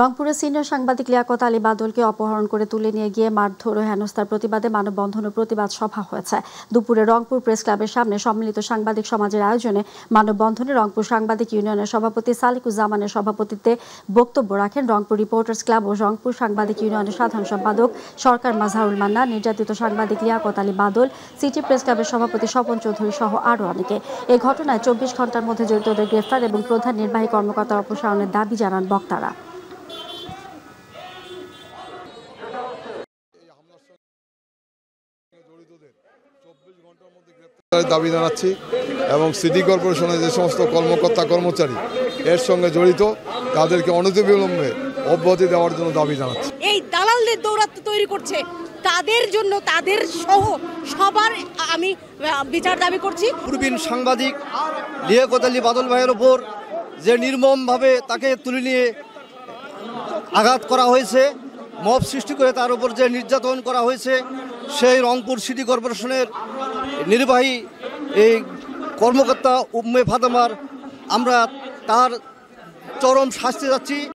রংপুরের সিনিয়র সাংবাদিক লিয়াকত আলী বাদলকে অপহরণ করে তুলে নিয়ে গিয়ে মারধর ও হেনস্থার প্রতিবাদে মানববন্ধন ও প্রতিবাদ সভা হয়েছে। দুপুরে রংপুর প্রেস ক্লাবের সামনে সম্মিলিত সাংবাদিক সমাজের আয়োজনে মানববন্ধনে রংপুর সাংবাদিক ইউনিয়নের সভাপতি সালিকুজ্জামানের সভাপতিত্বে বক্তব্য রাখেন রংপুর রিপোর্টার্স ক্লাব ও রংপুর সাংবাদিক ইউনিয়নের সাধারণ সম্পাদক সরকার মাজহারুল মান্না, নির্যাতিত সাংবাদিক লিয়াকত আলী বাদল, সিটি প্রেস ক্লাবের সভাপতি স্বপন চৌধুরী সহ আরও অনেকে। এই ঘটনায় 24 ঘন্টার মধ্যে জড়িতদের গ্রেফতার এবং প্রধান নির্বাহী কর্মকর্তার অপসারণের দাবি জানান বক্তারা। দাবি জানাচ্ছি এবং সিটি কর্পোরেশনের যে সমস্ত কর্মকর্তা কর্মচারী এর সঙ্গে জড়িত তাদেরকে অনতিবিলম্বে অব্যাহতি দেওয়ার জন্য দাবি জানাচ্ছি। এই দালালদের দৌরাত্ম্য তৈরি করছে, তাদের জন্য তাদের সহ সবার আমি বিচার দাবি করছি। প্রবীণ সাংবাদিক লিয়াকত আলী বাদল ভাইয়ের ওপর যে নির্মমভাবে তাকে তুলে নিয়ে আঘাত করা হয়েছে, মব সৃষ্টি করে তার উপর যে নির্যাতন করা হয়েছে, সেই রংপুর সিটি কর্পোরেশনের নির্বাহী এই কর্মকর্তা উম্মে ফাতেমার আমরা তার চরম শাস্তি চাচ্ছি।